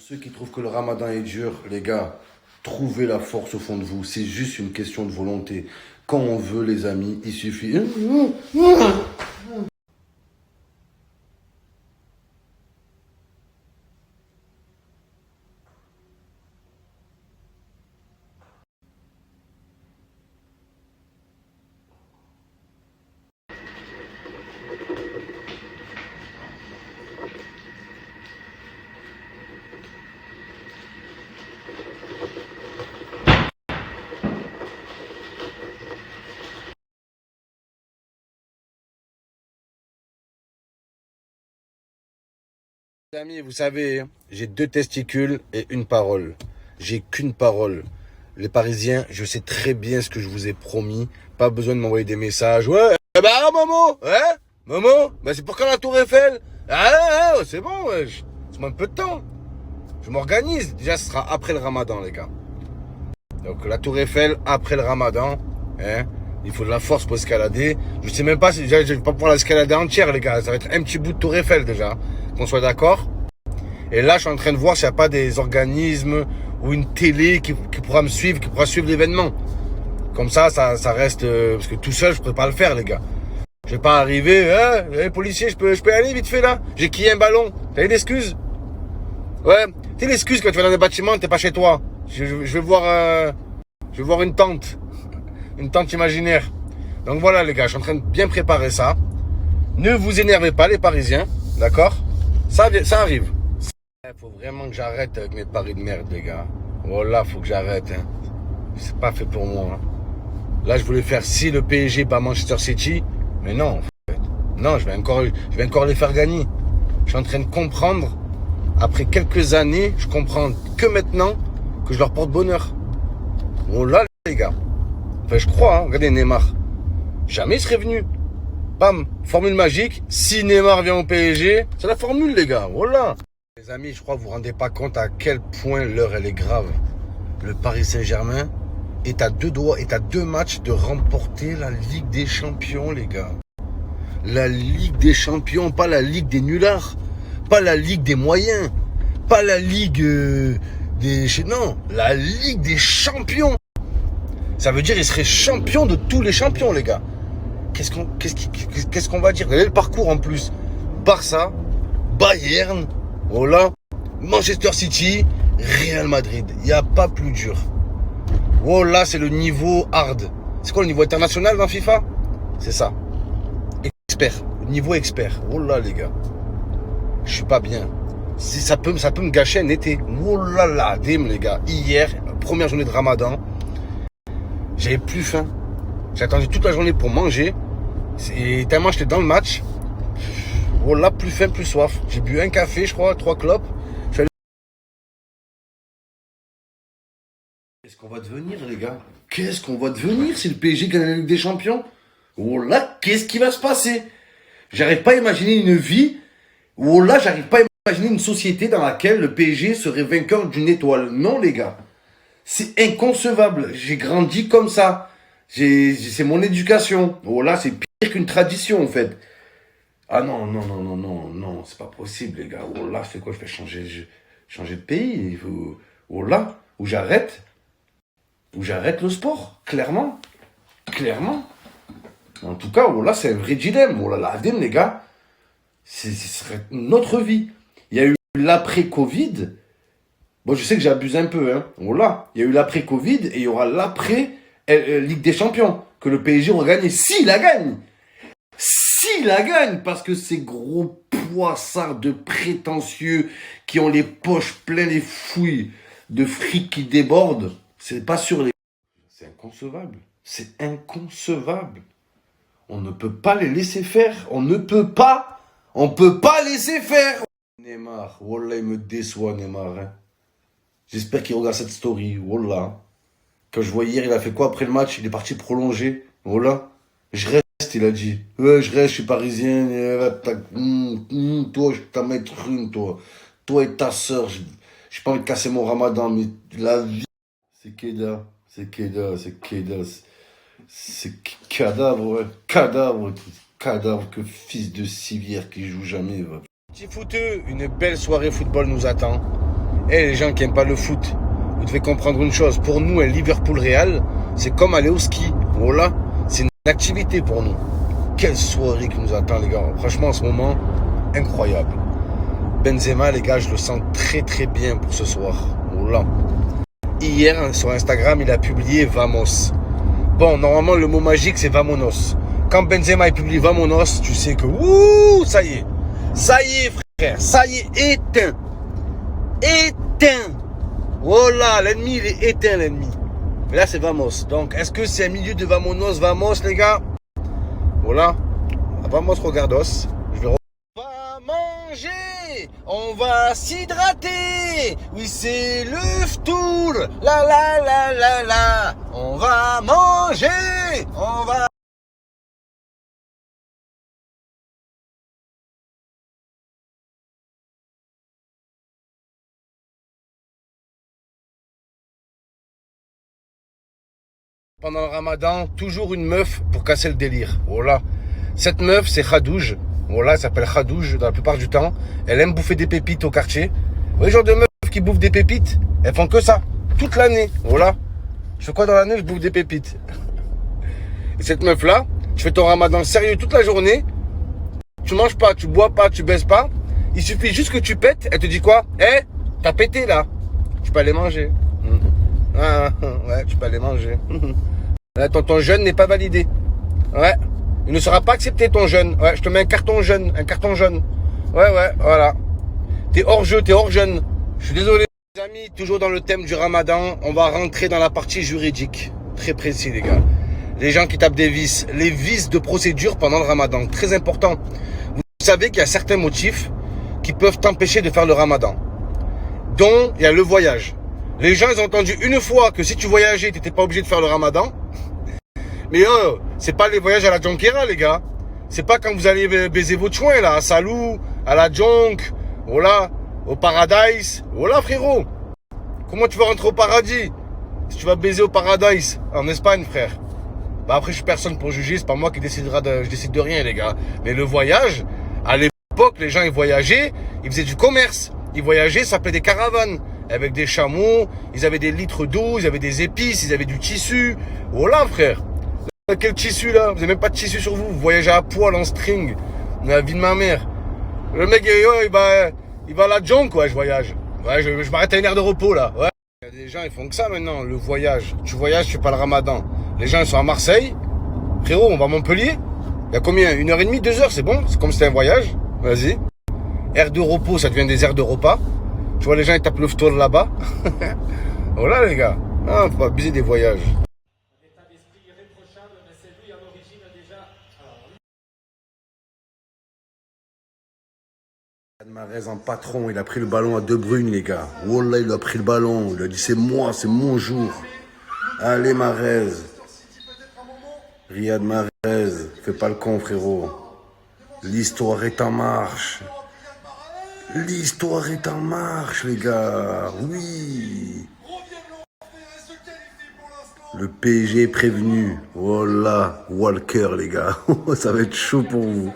Ceux qui trouvent que le ramadan est dur, les gars, trouvez la force au fond de vous. C'est juste une question de volonté. Quand on veut, les amis, il suffit. Les amis, vous savez, j'ai 2 testicules et une parole. J'ai qu'une parole. Les Parisiens, je sais très bien ce que je vous ai promis. Pas besoin de m'envoyer des messages. Ouais, bah Momo, hein Momo, bah c'est pour quand la Tour Eiffel? Ah, c'est bon, wesh. C'est un peu de temps. Je m'organise. Déjà, ce sera après le ramadan, les gars. Donc la Tour Eiffel après le ramadan. Hein, il faut de la force pour escalader. Je sais même pas si je vais pas pouvoir l'escalader entière, les gars. Ça va être un petit bout de Tour Eiffel déjà. Qu'on soit d'accord. Et là, je suis en train de voir s'il n'y a pas des organismes ou une télé qui pourra me suivre, qui pourra suivre l'événement. Comme ça reste... parce que tout seul, je ne pourrais pas le faire, les gars. Je vais pas arriver, hein, hey, policier, je peux aller vite fait là. J'ai quillé un ballon. T'as une excuse? Ouais. T'as l'excuse quand tu vas dans des bâtiments, t'es pas chez toi. Je vais voir une tente. Une tente imaginaire. Donc voilà, les gars, je suis en train de bien préparer ça. Ne vous énervez pas, les Parisiens. D'accord? Ça arrive. Il faut vraiment que j'arrête avec mes paris de merde, les gars. Oh là, faut que j'arrête. Hein. C'est pas fait pour moi. Hein. Là, je voulais faire si le PSG bat Manchester City. Mais non, en fait. Non, je vais encore les faire gagner. Je suis en train de comprendre. Après quelques années, je comprends que maintenant que je leur porte bonheur. Oh là, les gars. Enfin, je crois. Hein. Regardez Neymar. Jamais il serait venu. Bam, formule magique. Si Neymar vient au PSG, c'est la formule, les gars. Voilà. Les amis, je crois que vous vous rendez pas compte à quel point l'heure elle est grave. Le Paris Saint-Germain est à 2 matchs de remporter la Ligue des Champions, les gars. La Ligue des Champions, pas la Ligue des nullards, pas la Ligue des moyens, pas la Ligue non, la Ligue des Champions. Ça veut dire qu'il serait champion de tous les champions, les gars. Qu'est-ce qu'on va dire? Regardez le parcours en plus. Barça, Bayern, voilà, Manchester City, Real Madrid. Il n'y a pas plus dur. Voilà, c'est le niveau hard. C'est quoi le niveau international dans FIFA? C'est ça. Expert. Niveau expert. Oh là, les gars. Je suis pas bien. Si ça peut me gâcher un été. Oh là là, dim, les gars. Hier, première journée de Ramadan, j'avais plus faim. J'ai attendu toute la journée pour manger. Et tellement j'étais dans le match. Oh là, plus faim, plus soif. J'ai bu un café, je crois, 3 clopes. Qu'est-ce qu'on va devenir, les gars? Qu'est-ce qu'on va devenir si le PSG gagne la Ligue des Champions? Oh là, qu'est-ce qui va se passer? J'arrive pas à imaginer une vie. Oh là, j'arrive pas à imaginer une société dans laquelle le PSG serait vainqueur d'une étoile. Non, les gars. C'est inconcevable. J'ai grandi comme ça. C'est mon éducation. Oh là, c'est pire qu'une tradition, en fait. Ah non, non, non, non, non, non, c'est pas possible, les gars. Oh là, c'est quoi? Je vais changer de pays. Il faut... Oh là, où j'arrête le sport, clairement. Clairement. En tout cas, oh là, c'est un vrai dilemme. Oh là, l'ADEME, les gars, ce serait notre vie. Il y a eu l'après-Covid. Bon, je sais que j'abuse un peu, hein. Oh là, il y a eu l'après-Covid et il y aura l'après Ligue des Champions. Que le PSG aura gagné. S'il la gagne. S'il la gagne, parce que ces gros poissards de prétentieux qui ont les poches pleines les fouilles de fric qui débordent, c'est pas sur les... C'est inconcevable. C'est inconcevable. On ne peut pas les laisser faire. On peut pas laisser faire. Neymar, wallah, il me déçoit, Neymar. Hein. J'espère qu'il regarde cette story, wallah. Quand je vois hier, il a fait quoi après le match? Il est parti prolonger, wallah. Je reste, il a dit. Ouais, je reste, je suis parisien. Toi, je t'en mettre une, toi. Toi et ta sœur. J'ai pas envie de casser mon ramadan, mais la vie. C'est Keda. C'est cadavre, ouais. Cadavre, que fils de civière qui joue jamais. Va. Petit footeux, une belle soirée football nous attend. Eh, les gens qui n'aiment pas le foot, vous devez comprendre une chose. Pour nous, un Liverpool-Real, c'est comme aller au ski. Voilà, c'est une activité pour nous. Quelle soirée qui nous attend, les gars. Franchement, en ce moment, incroyable. Benzema, les gars, je le sens très très bien pour ce soir. Voilà. Hier, sur Instagram, il a publié Vamos. Bon, normalement, le mot magique, c'est Vamonos. Quand Benzema publie Vamonos, tu sais que, ouh, ça y est. Ça y est, frère. Ça y est, éteint. Éteint. Voilà, l'ennemi, il est éteint, l'ennemi. Mais là, c'est Vamos. Donc, est-ce que c'est un milieu de Vamonos, Vamos, les gars? Voilà. Vamos, regardos. On va manger, on va s'hydrater. Oui, c'est le tour. La la la la la. On va manger, on va. Pendant le ramadan, toujours une meuf pour casser le délire. Voilà. Cette meuf, c'est Khadouj. Voilà, elle s'appelle Khadouj dans la plupart du temps. Elle aime bouffer des pépites au quartier. Vous voyez, le genre de meuf qui bouffe des pépites, elles font que ça. Toute l'année. Voilà. Je fais quoi dans l'année? Je bouffe des pépites. Et cette meuf-là, tu fais ton ramadan sérieux toute la journée. Tu manges pas, tu bois pas, tu baisses pas. Il suffit juste que tu pètes. Elle te dit quoi? Eh, t'as pété là. Tu peux aller manger. Ah, ouais, tu peux aller manger. Ton jeûne n'est pas validé. Ouais. Il ne sera pas accepté ton jeûne. Ouais, je te mets un carton jaune. Un carton jaune. Ouais, voilà. T'es hors jeu, t'es hors jeûne. Je suis désolé. Les amis, toujours dans le thème du ramadan, on va rentrer dans la partie juridique. Très précis, les gars. Les gens qui tapent des vices. Les vices de procédure pendant le ramadan. Très important. Vous savez qu'il y a certains motifs qui peuvent t'empêcher de faire le ramadan. Dont il y a le voyage. Les gens, ils ont entendu une fois que si tu voyageais, tu n'étais pas obligé de faire le ramadan. Mais c'est pas les voyages à la Jonquera, les gars. C'est pas quand vous allez baiser votre chouin, là, à Salou, à la Jonque, voilà, au Paradise. Voilà, frérot. Comment tu vas rentrer au paradis si tu vas baiser au Paradise en Espagne, frère? Bah après, je suis personne pour juger, c'est pas moi qui décidera je décide de rien, les gars. Mais le voyage, à l'époque, les gens, ils voyageaient, ils faisaient du commerce. Ils voyageaient, ça s'appelait des caravanes. Avec des chameaux, ils avaient des litres d'eau, ils avaient des épices, ils avaient du tissu. Voilà, frère. Quel tissu, là? Vous n'avez même pas de tissu sur vous. Vous voyagez à poil, en string. La vie de ma mère. Le mec, il va à la junk, quoi, je voyage. Ouais, je m'arrête à une aire de repos, là. Ouais. Il y a des gens, ils font que ça, maintenant, le voyage. Tu voyages, tu fais pas le ramadan. Les gens, ils sont à Marseille. Frérot, on va à Montpellier. Il y a combien? 1h30, 2 heures, c'est bon? C'est comme si c'était un voyage. Vas-y. Aire de repos, ça devient des aires de repas. Tu vois, les gens, ils tapent le ftour là-bas. Voilà, les gars. Ah, faut pas abuser des voyages. Mahrez en patron, il a pris le ballon à De Bruyne, les gars. Wallah, il a pris le ballon. Il a dit, c'est moi, c'est mon jour. Allez, Mahrez. Riyad Mahrez, fais pas le con, frérot. L'histoire est en marche. L'histoire est en marche, les gars. Oui. Le PSG est prévenu. Voilà, Walker, les gars. Ça va être chaud pour vous.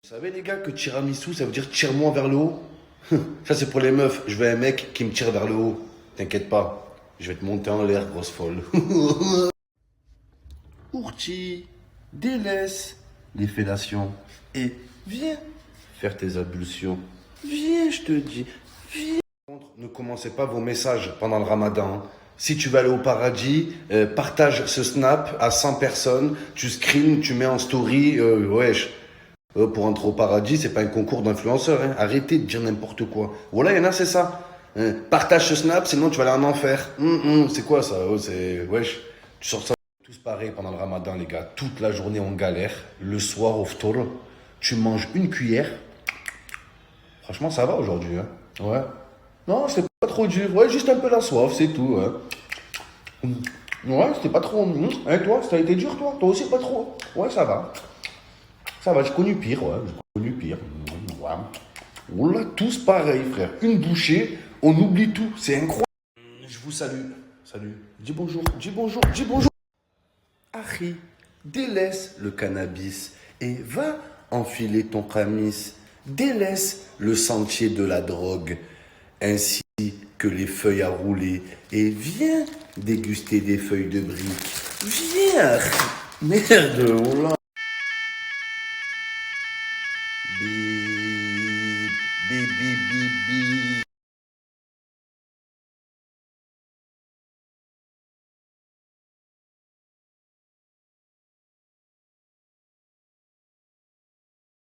Vous savez, les gars, que tiramisu, ça veut dire tire-moi vers le haut. Ça, c'est pour les meufs. Je veux un mec qui me tire vers le haut. T'inquiète pas. Je vais te monter en l'air, grosse folle. Ourti, délaisse les fellations et viens faire tes ablutions. Viens, je te dis. Viens. Ne commencez pas vos messages pendant le ramadan. Si tu veux aller au paradis, partage ce snap à 100 personnes. Tu screens, tu mets en story. Wesh. Pour entrer au paradis, c'est pas un concours d'influenceurs. Hein. Arrêtez de dire n'importe quoi. Voilà, il y en a, c'est ça. Partage ce snap, sinon tu vas aller en enfer. C'est quoi ça? C'est wesh. Tu sors ça. Tous pareil pendant le ramadan, les gars. Toute la journée, on galère. Le soir, au ftour, tu manges une cuillère. Franchement, ça va aujourd'hui. Hein. Ouais. Non, c'est pas trop dur. Ouais, juste un peu la soif, c'est tout. Hein. Ouais, c'était pas trop. Et toi, ça a été dur, toi? Toi aussi, pas trop? Ouais, ça va. Ça va, j'ai connu pire, ouais. J'ai connu pire. Ouais. On l'a tous pareil, frère. Une bouchée, on oublie tout. C'est incroyable. Je vous salue. Salut. Dis bonjour. Dis bonjour. Dis bonjour. Harry, délaisse le cannabis et va enfiler ton camis. Délaisse le sentier de la drogue, ainsi que les feuilles à rouler, et viens déguster des feuilles de briques. Viens. Merde, oh là.